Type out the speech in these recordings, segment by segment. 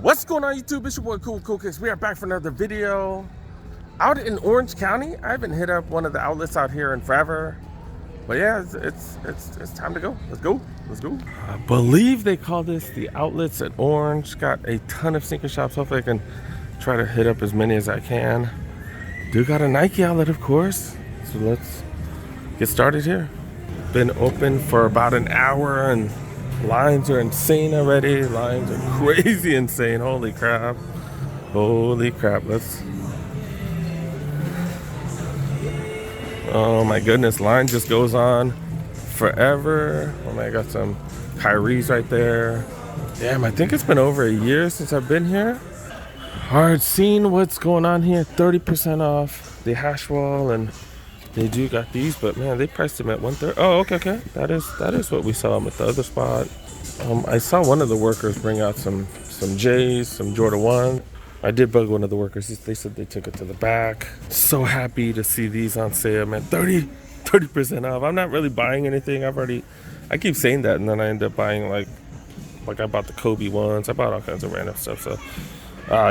What's going on YouTube? It's your boy Cool Kicks. We are back for another video. Out in Orange County. I haven't hit up one of the outlets out here in forever. But yeah, it's time to go. Let's go. I believe they call this the outlets at Orange. Got a ton of sneaker shops. Hopefully I can try to hit up as many as I can. Do got a Nike outlet, of course. So let's get started here. Been open for about an hour and lines are insane already. Lines are crazy insane. Holy crap. Let's. Oh my goodness. Line just goes on forever. Oh man, I got some Kyrie's right there. Damn, I think it's been over a year since I've been here. Alright, seeing what's going on here. 30% off the hash wall, and they do got these, but man, they priced them at $130. Oh, okay. That is what we saw them at the other spot. I saw one of the workers bring out some J's, some Jordan 1. I did bug one of the workers. They said they took it to the back. So happy to see these on sale, man. 30% off. I'm not really buying anything. I keep saying that, and then I end up buying like I bought the Kobe ones. I bought all kinds of random stuff. So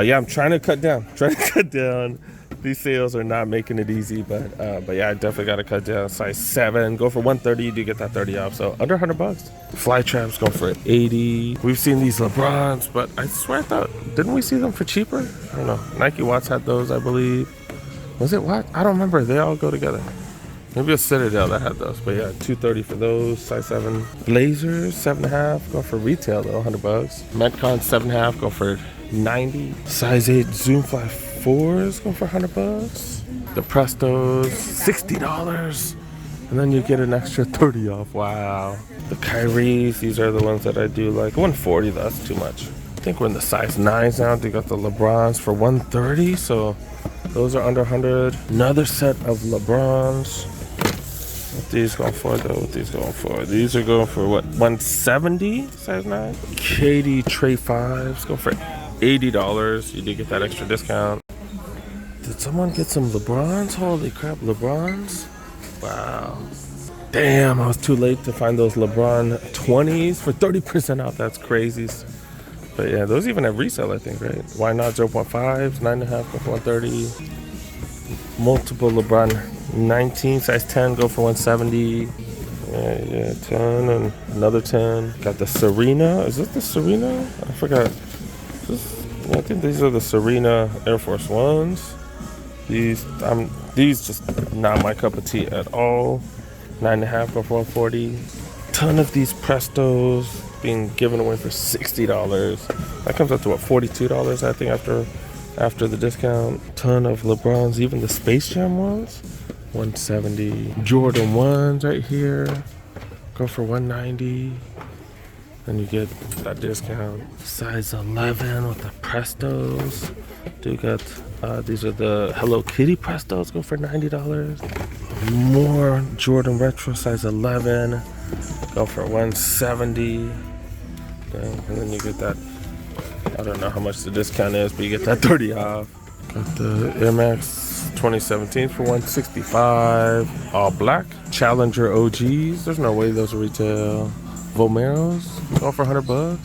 yeah, I'm trying to cut down. These sales are not making it easy, but yeah, I definitely got to cut down. Size 7, go for $130. You do get that 30 off, so under $100. Fly traps go for $80. We've seen these Lebrons, but I swear didn't we see them for cheaper? I don't know. Nike Watts had those, I believe. Was it Watt? I don't remember. They all go together. Maybe a Citadel that had those, but yeah, $230 for those. Size 7 Blazers, 7.5, go for retail though, $100. Metcon 7.5, go for $90. Size 8 Zoom Fly 4s go for $100. The Prestos, $60, and then you get an extra 30 off. Wow. The Kyrie's, these are the ones that I do like. $140, that's too much. I think we're in the size 9s now. They got the Lebrons for $130, so those are under 100. Another set of Lebrons. What these going for though? These are going for what? $170, size 9. KD Tray 5s go for $80. You do get that extra discount. Did someone get some Lebrons? Holy crap, Lebrons. Wow. Damn, I was too late to find those LeBron 20s for 30% off. That's crazy. But yeah, those even have resale, I think, right? Why not 0.5s, 9.5, go for 130. Multiple LeBron 19, size 10, go for 170. Yeah, 10 and another 10. Got the Serena. Is this the Serena? I forgot. I think these are the Serena Air Force Ones. These just not my cup of tea at all. 9.5 go for 140. Ton of these Prestos being given away for $60. That comes up to what, $42 I think after the discount. Ton of Lebrons, even the Space Jam ones, 170. Jordan 1s right here go for 190. Then you get that discount. Size 11 with the Prestos. Do got these are the Hello Kitty Prestos, go for $90. More Jordan Retro size 11, go for 170. And then you get that. I don't know how much the discount is, but you get that 30 off. Got the Air Max 2017 for 165. All black. Challenger OGs. There's no way those are retail. Vomeros, all for $100.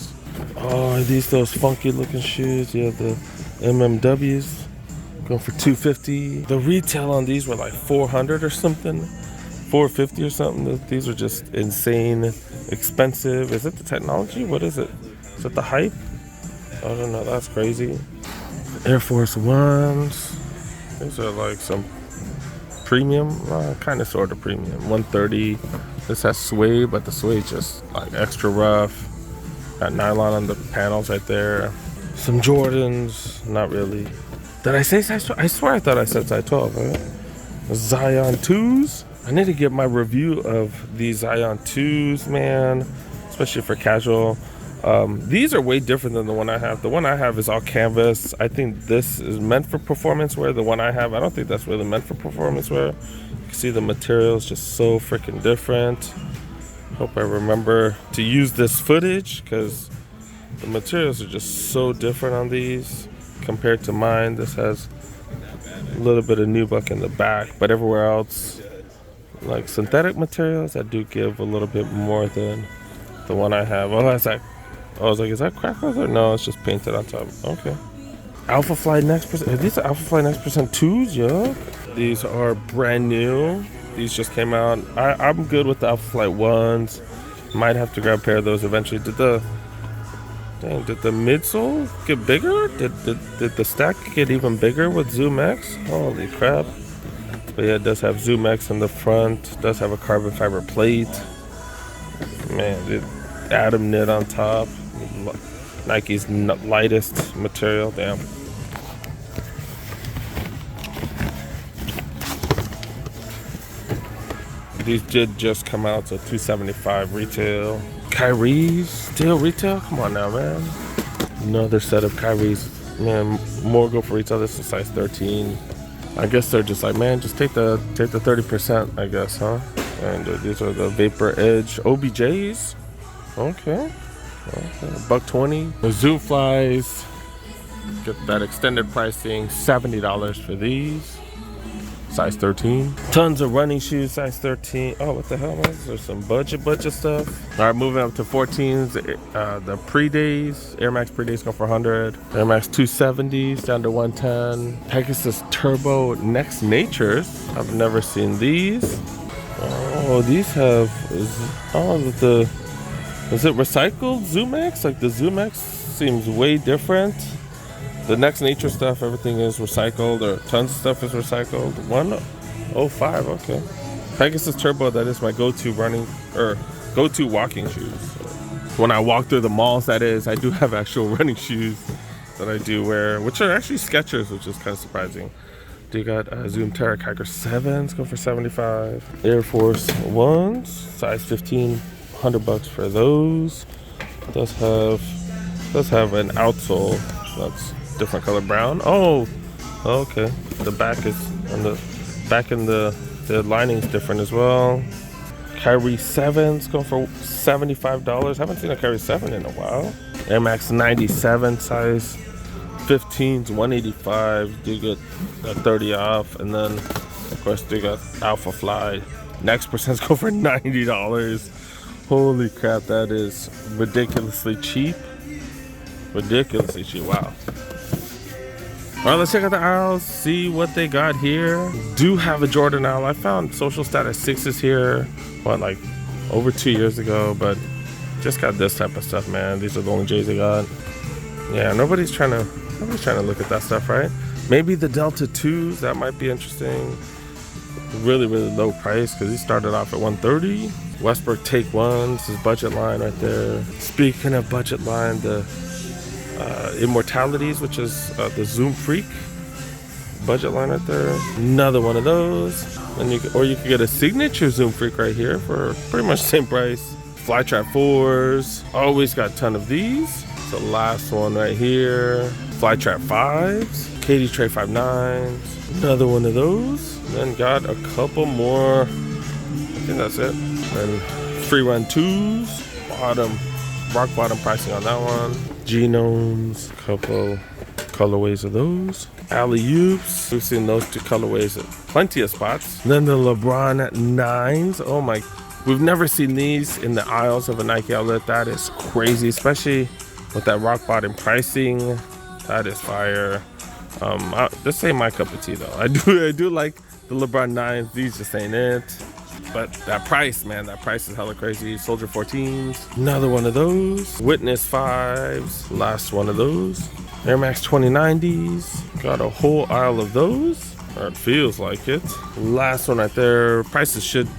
Oh, those funky looking shoes. Yeah, the MMWs going for $250. The retail on these were like $400 or something, $450 or something. These are just insane expensive. Is it the technology? What is it? Is it the hype? I don't know. That's crazy. Air Force Ones. These are like some premium, kind of sort of premium. 130. This has suede, but the suede just like extra rough. Got nylon on the panels right there. Some Jordans, not really. Did I say size 12? I swear I thought I said size 12, right? Zion 2s. I need to get my review of these Zion 2s, man, especially for casual. These are way different than the one I have. The one I have is all canvas. I think this is meant for performance wear. The one I have, I don't think that's really meant for performance wear. You can see the material is just so freaking different. Hope I remember to use this footage because the materials are just so different on these compared to mine. This has a little bit of nubuck in the back, but everywhere else, like synthetic materials, that do give a little bit more than the one I have. Oh, that's like I was like, is that crack leather? No, it's just painted on top. Okay. Alpha Fly Next Percent. Are these the Alpha Fly Next Percent 2s? Yeah. These are brand new. These just came out. I'm good with the Alpha Flight 1s. Might have to grab a pair of those eventually. Did the midsole get bigger? Did the stack get even bigger with Zoom X? Holy crap. But yeah, it does have Zoom X in the front. It does have a carbon fiber plate. Man, dude, Atom knit on top. Nike's lightest material. Damn. These did just come out, so $275 retail. Kyrie's still retail? Come on now, man. Another set of Kyrie's. Man, more go for retail. This is size 13. I guess they're just like, man, just take the 30%, I guess, huh? And these are the Vapor Edge OBJs. Okay. $120. The Zoom Flies. Get that extended pricing. $70 for these. Size 13. Tons of running shoes, size 13. Oh, what the hell, man? There's some budget stuff. All right, moving up to 14s. The pre-days. Air Max pre-days go for 100. Air Max 270s down to 110. Pegasus Turbo Next Natures. I've never seen these. Oh, these have, is it recycled Zoom X? Like the Zoom X seems way different. The Next Nature stuff, everything is recycled, or tons of stuff is recycled. 105, okay. Pegasus Turbo, that is my go-to running, or go-to walking shoes. When I walk through the malls, that is, I do have actual running shoes that I do wear, which are actually Skechers, which is kind of surprising. You got Zoom Terra Kiker 7s, go for 75. Air Force 1s, size 15, $100 for those. Does have an outsole that's different color brown. Oh, okay. The back is on the back, and the lining is different as well. Kyrie 7s go for $75. Haven't seen a Kyrie 7 in a while. Air Max 97 size 15s, $185. Do get a 30 off, and then of course they got Alpha Fly Next Percents go for $90. Holy crap, that is ridiculously cheap. Ridiculously cheap. Wow. All right, let's check out the aisles, see what they got here. Do have a Jordan aisle. I found Social Status 6s here, like over 2 years ago, but just got this type of stuff, man. These are the only J's they got. Yeah, nobody's trying to look at that stuff, right? Maybe the Delta 2s, that might be interesting. Really, really low price, because these started off at $130. Westbrook Take 1s, his budget line right there. Speaking of budget line, the Immortalities, which is the Zoom Freak budget line right there. Another one of those. And you could get a signature Zoom Freak right here for pretty much the same price. Flytrap 4s. Always got a ton of these. The last one right here. Flytrap 5s. Katie Tray 5.9s. Another one of those. Then got a couple more. I think that's it. And Free Run 2s. Rock bottom pricing on that one. Genomes, couple colorways of those. Alley-oops, we've seen those two colorways at plenty of spots. Then the Lebron 9s. Oh my, we've never seen these in the aisles of a Nike outlet. That is crazy, especially with that rock bottom pricing. That is fire. This ain't my cup of tea though. I do like the Lebron 9s. These just ain't it. But that price, man, that price is hella crazy. Soldier 14s, another one of those. Witness 5s, last one of those. Air Max 2090s, got a whole aisle of those, or it feels like it. Last one right there. Prices should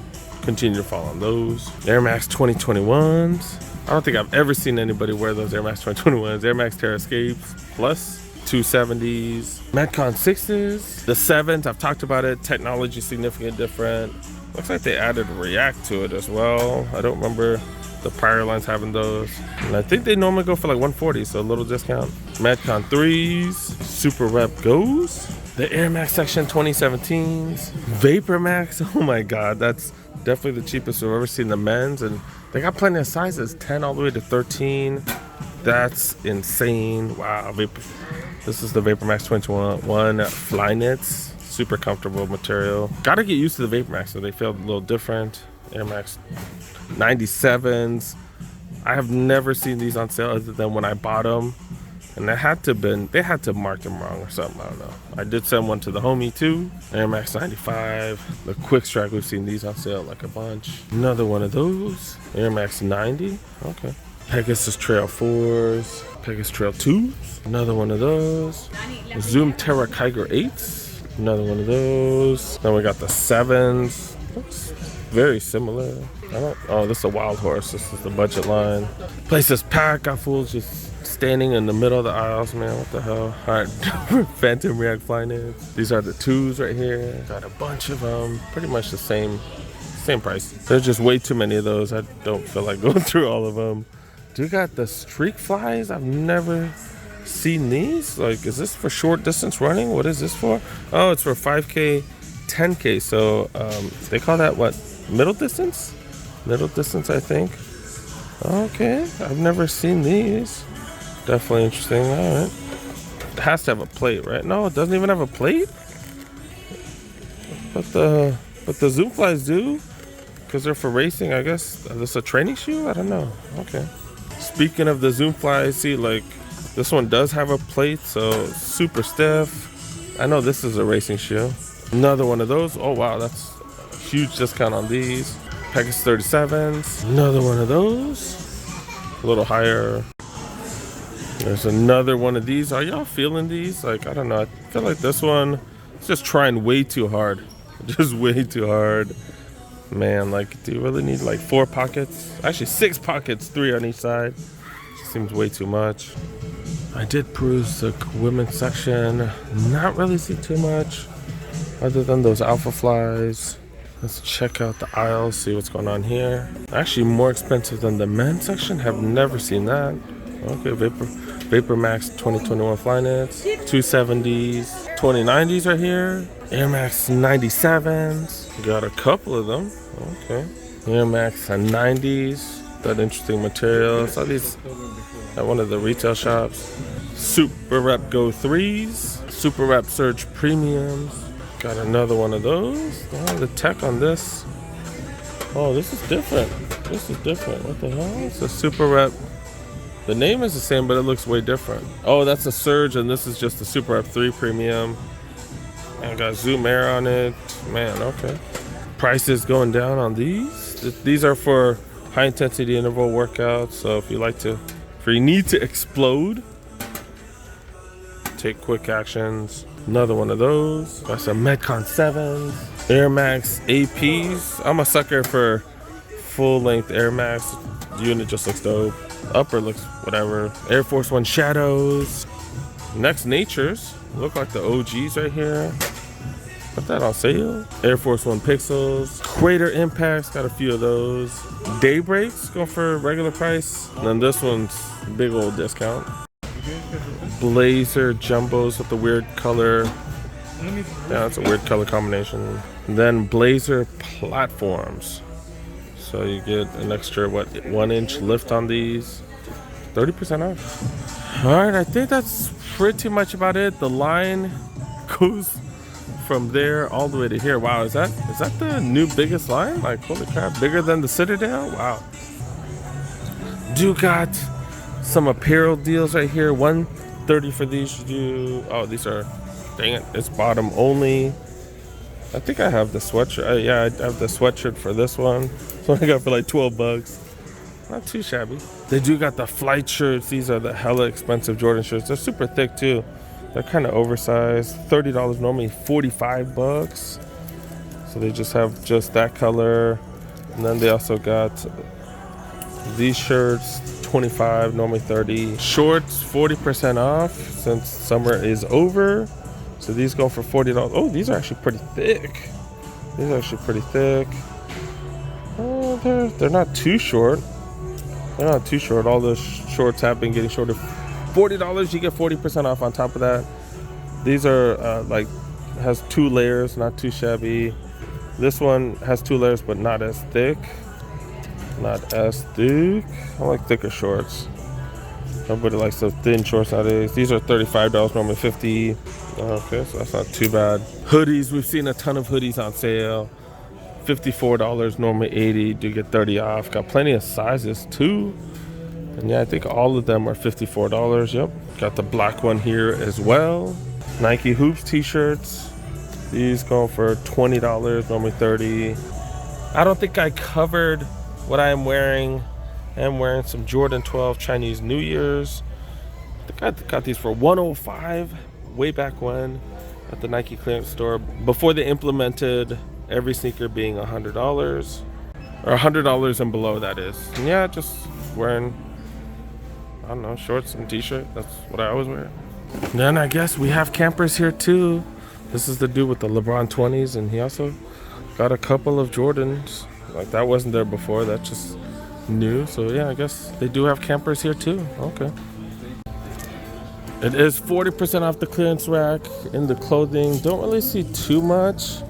continue to fall on those. Air Max 2021s. I don't think I've ever seen anybody wear those Air Max 2021s. Air Max Terra Escapes Plus 270s. Metcon 6s. The 7s, I've talked about it. Technology significantly different. Looks like they added React to it as well. I don't remember the prior lines having those. And I think they normally go for like $140, so a little discount. Metcon 3s, Super Rep Goes. The Air Max Section 2017s. Vapormax, oh my God, that's definitely the cheapest I've ever seen the men's. And they got plenty of sizes, 10 all the way to 13. That's insane. Wow, this is the Vapormax 21 Flyknits. Super comfortable material. Gotta get used to the Vapormax, so they feel a little different. Air Max 97s. I have never seen these on sale other than when I bought them. And they had to mark them wrong or something, I don't know. I did send one to the homie too. Air Max 95. The Quick Strike, we've seen these on sale like a bunch. Another one of those. Air Max 90, okay. Pegasus Trail 4s. Pegasus Trail 2s. Another one of those. Zoom Terra Kiger 8s. Another one of those. Then we got the 7s. Looks very similar. Oh, this is a Wild Horse. This is the budget line. Place is packed. Got fools just standing in the middle of the aisles, man. What the hell? All right, Phantom React Flyknits. These are the 2s right here. Got a bunch of them. Pretty much the same price. There's just way too many of those. I don't feel like going through all of them. Do you got the Streak Flies? I've never seen these. Like, is this for short distance running? What is this for? Oh, it's for 5K, 10K. So they call that what? Middle distance? Middle distance, I think. Okay, I've never seen these. Definitely interesting. All right. It has to have a plate, right? No, it doesn't even have a plate. But the Zoom Flies do, because they're for racing. I guess is this a training shoe? I don't know. Okay. Speaking of the Zoom Flies, see, like this one does have a plate, so super stiff. I know this is a racing shoe. Another one of those. Oh wow, that's a huge discount on these. Pegasus 37s. Another one of those. A little higher. There's another one of these. Are y'all feeling these? Like, I don't know. I feel like this one is just trying way too hard. Just way too hard. Man, like, do you really need like 4 pockets? Actually, 6 pockets, 3 on each side. Seems way too much. I did peruse the women's section. Not really see too much other than those Alpha Flies. Let's check out the aisles, see what's going on here. Actually, more expensive than the men's section. Have never seen that. Okay, Vapormax 2021 Flyknits, 270s, 2090s right here. Air Max 97s, got a couple of them. Okay, Air Max 90s, that interesting material. Saw these at one of the retail shops. Super Rep Go 3s, Super Rep Surge Premiums. Got another one of those. Oh, the tech on this. Oh, this is different. This is different. What the hell? It's a Super Rep. The name is the same, but it looks way different. Oh, that's a Surge, and this is just the Super Rep 3 Premium. And got Zoom Air on it. Man, okay. Prices going down on these. These are for high intensity interval workouts. So if you need to explode, take quick actions. Another one of those. Got some Metcon 7s. Air Max APs. I'm a sucker for full length Air Max. The unit just looks dope. Upper looks whatever. Air Force One Shadows. Next Natures. Look like the OGs right here. Put that on sale. Air Force One Pixels. Crater Impacts. Got a few of those. Daybreaks going for regular price. And then this one's big old discount. Blazer Jumbos with the weird color. Yeah, that's a weird color combination. And then Blazer Platforms. So you get an extra, 1-inch lift on these. 30% off. All right, I think that's pretty much about it. The line goes from there all the way to here. Wow, is that the new biggest line? Like, holy crap, bigger than the Citadel? Wow. Do got some apparel deals right here. $130 for these. Oh, these are, dang it, it's bottom only. I think I have the sweatshirt. Yeah, I have the sweatshirt for this one. So I got for like 12 bucks. Not too shabby. They do got the flight shirts. These are the hella expensive Jordan shirts. They're super thick too. They're kind of oversized. $30 normally, 45 bucks. So they just have just that color. And then they also got these shirts, 25, normally 30. Shorts, 40% off since summer is over. So these go for $40. Oh, these are actually pretty thick. These are actually pretty thick. Oh, they're not too short. They're not too short. All the shorts have been getting shorter. $40, you get 40% off on top of that. These are like, has 2 layers, not too shabby. This one has 2 layers, but not as thick. Not as thick. I like thicker shorts. Nobody likes those thin shorts nowadays. These are $35, normally $50. Okay, so that's not too bad. Hoodies, we've seen a ton of hoodies on sale. $54, normally $80. Do get 30 off. Got plenty of sizes too. And yeah, I think all of them are $54. Yep. Got the black one here as well. Nike Hoops t-shirts. These go for $20, normally $30. I don't think I covered what I am wearing. I'm wearing some Jordan 12 Chinese New Year's. I think I got these for $105 way back when at the Nike clearance store, before they implemented every sneaker being $100, or $100 and below, that is. And yeah, just wearing, I don't know, shorts and t-shirt. That's what I always wear. And then I guess we have campers here too. This is the dude with the Lebron 20s, and he also got a couple of Jordans. Like, that wasn't there before, that's just new. So yeah, I guess they do have campers here too. Okay. It is 40% off the clearance rack in the clothing. Don't really see too much.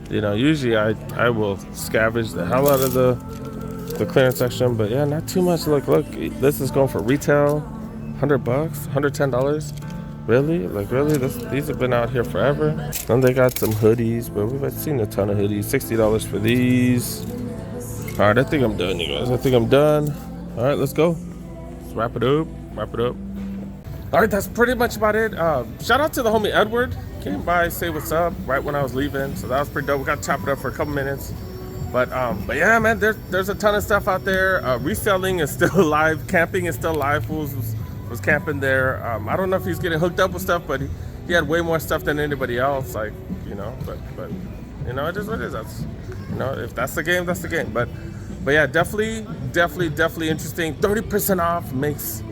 You know, usually I will scavenge the hell out of the clearance section, but yeah, not too much. Look, this is going for retail, $100, $110. Really? Like, really? These have been out here forever. And they got some hoodies, but we've seen a ton of hoodies. $60 for these. All right, I think I'm done, you guys. I think I'm done. All right, let's go. Let's wrap it up. All right, that's pretty much about it. Shout out to the homie Edward. Came by, say what's up right when I was leaving. So that was pretty dope. We got to chop it up for a couple minutes. But yeah, man, there's a ton of stuff out there. Reselling is still alive. Camping is still alive. Fools was camping there. I don't know if he's getting hooked up with stuff, but he had way more stuff than anybody else. Like, you know, but you know, it is what it is. That's, you know, if that's the game, that's the game. But yeah, definitely interesting. 30% off makes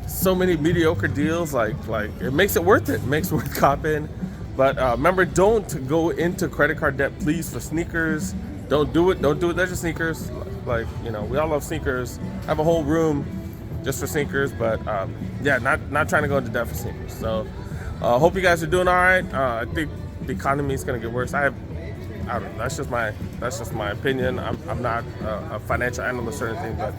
so many mediocre deals. Like it makes it worth it. Makes it worth copping. But remember, don't go into credit card debt, please, for sneakers. Don't do it. There's just sneakers. Like, you know, we all love sneakers. I have a whole room just for sneakers, but yeah, not trying to go into debt for sneakers. So hope you guys are doing all right. I think the economy is going to get worse. I don't know. That's just my opinion. I'm not a financial analyst or anything, but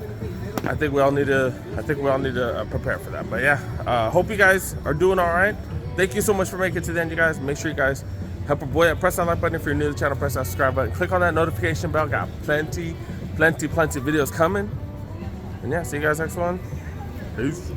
I think we all need to prepare for that. But yeah, hope you guys are doing all right. Thank you so much for making it to the end, you guys. Make sure you guys help a boy out. Press that like button if you're new to the channel. Press that subscribe button. Click on that notification bell. Got plenty videos coming. And yeah, see you guys next one. Peace.